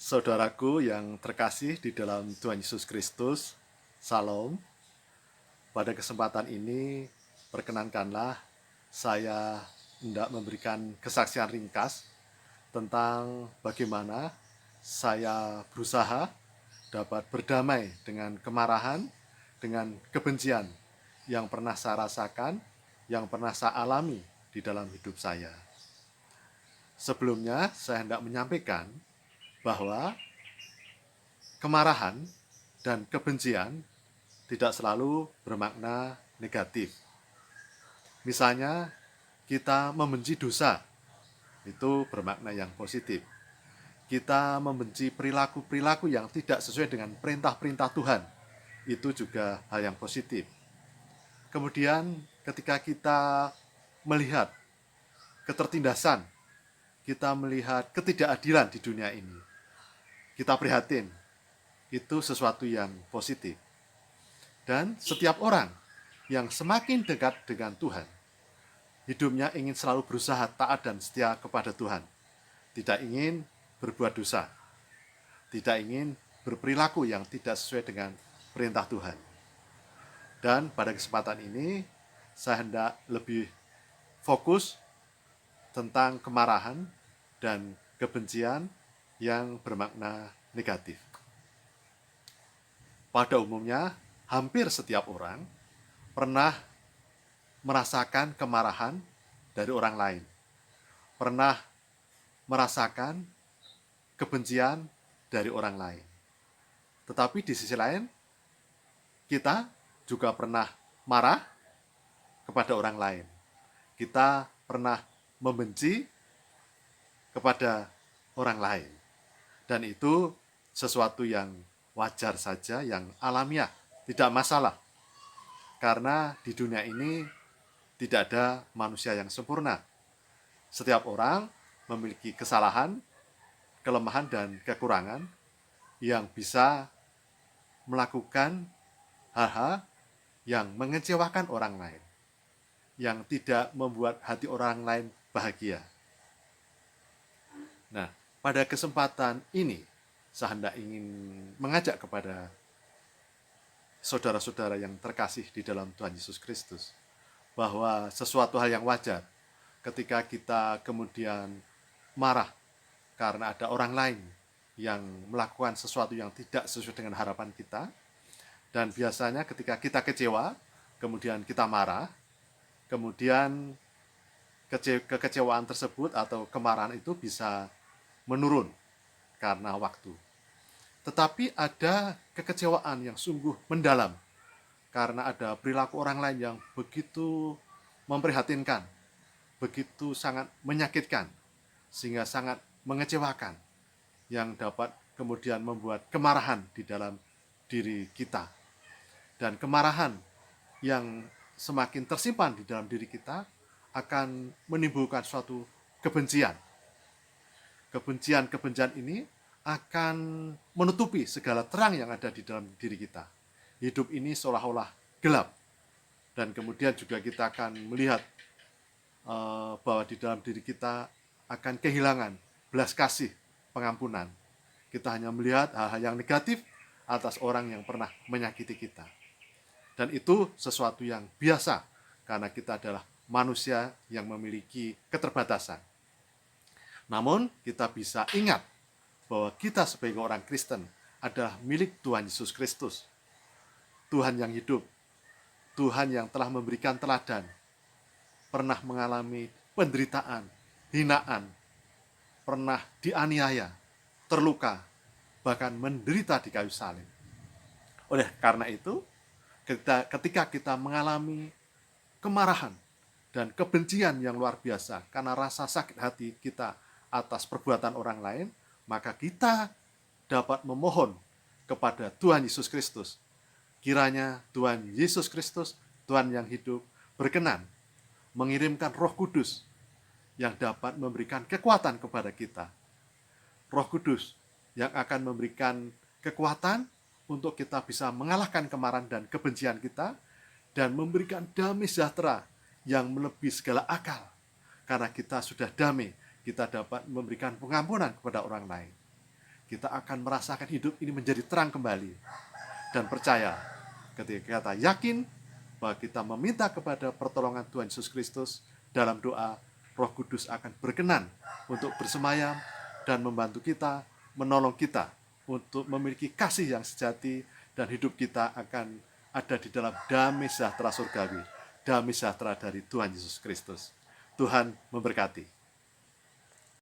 Saudaraku yang terkasih di dalam Tuhan Yesus Kristus, Salam. Pada kesempatan ini, perkenankanlah saya hendak memberikan kesaksian ringkas tentang bagaimana saya berusaha dapat berdamai dengan kemarahan, dengan kebencian yang pernah saya rasakan, yang pernah saya alami di dalam hidup saya. Sebelumnya, saya hendak menyampaikan bahwa kemarahan dan kebencian tidak selalu bermakna negatif. Misalnya, kita membenci dosa, itu bermakna yang positif. Kita membenci perilaku-perilaku yang tidak sesuai dengan perintah-perintah Tuhan, itu juga hal yang positif. Kemudian, ketika kita melihat ketertindasan, kita melihat ketidakadilan di dunia ini, kita prihatin, itu sesuatu yang positif. Dan setiap orang yang semakin dekat dengan Tuhan, hidupnya ingin selalu berusaha taat dan setia kepada Tuhan. Tidak ingin berbuat dosa. Tidak ingin berperilaku yang tidak sesuai dengan perintah Tuhan. Dan pada kesempatan ini, saya hendak lebih fokus tentang kemarahan dan kebencian yang bermakna negatif. Pada umumnya, hampir setiap orang pernah merasakan kemarahan dari orang lain, pernah merasakan kebencian dari orang lain. Tetapi di sisi lain, kita juga pernah marah kepada orang lain. Kita pernah membenci kepada orang lain. Dan itu sesuatu yang wajar saja, yang alamiah, tidak masalah. Karena di dunia ini tidak ada manusia yang sempurna. Setiap orang memiliki kesalahan, kelemahan, dan kekurangan yang bisa melakukan hal-hal yang mengecewakan orang lain, yang tidak membuat hati orang lain bahagia. Nah, pada kesempatan ini, saya hendak ingin mengajak kepada saudara-saudara yang terkasih di dalam Tuhan Yesus Kristus, bahwa sesuatu hal yang wajar ketika kita kemudian marah karena ada orang lain yang melakukan sesuatu yang tidak sesuai dengan harapan kita. Dan biasanya ketika kita kecewa, kemudian kita marah, kemudian kekecewaan tersebut atau kemarahan itu bisa menurun karena waktu. Tetapi ada kekecewaan yang sungguh mendalam karena ada perilaku orang lain yang begitu memprihatinkan, begitu sangat menyakitkan, sehingga sangat mengecewakan, yang dapat kemudian membuat kemarahan di dalam diri kita. Dan kemarahan yang semakin tersimpan di dalam diri kita akan menimbulkan suatu kebencian. Kebencian ini akan menutupi segala terang yang ada di dalam diri kita. Hidup ini seolah-olah gelap. Dan kemudian juga kita akan melihat bahwa di dalam diri kita akan kehilangan belas kasih, pengampunan. Kita hanya melihat hal-hal yang negatif atas orang yang pernah menyakiti kita. Dan itu sesuatu yang biasa, karena kita adalah manusia yang memiliki keterbatasan. Namun, kita bisa ingat bahwa kita sebagai orang Kristen adalah milik Tuhan Yesus Kristus. Tuhan yang hidup, Tuhan yang telah memberikan teladan, pernah mengalami penderitaan, hinaan, pernah dianiaya, terluka, bahkan menderita di kayu salib. Oleh karena itu, ketika kita mengalami kemarahan dan kebencian yang luar biasa karena rasa sakit hati kita atas perbuatan orang lain, maka kita dapat memohon kepada Tuhan Yesus Kristus. Kiranya Tuhan Yesus Kristus, Tuhan yang hidup, berkenan mengirimkan Roh Kudus yang dapat memberikan kekuatan kepada kita. Roh Kudus yang akan memberikan kekuatan untuk kita bisa mengalahkan kemarahan dan kebencian kita dan memberikan damai sejahtera yang melebihi segala akal. Karena kita sudah damai, kita dapat memberikan pengampunan kepada orang lain. kita akan merasakan hidup ini menjadi terang kembali. Dan percaya, ketika kita yakin bahwa kita meminta kepada pertolongan Tuhan Yesus Kristus dalam doa, Roh Kudus akan berkenan untuk bersemayam dan membantu kita, menolong kita untuk memiliki kasih yang sejati, dan hidup kita akan ada di dalam damai sejahtera surgawi, damai sejahtera dari Tuhan Yesus Kristus. Tuhan memberkati.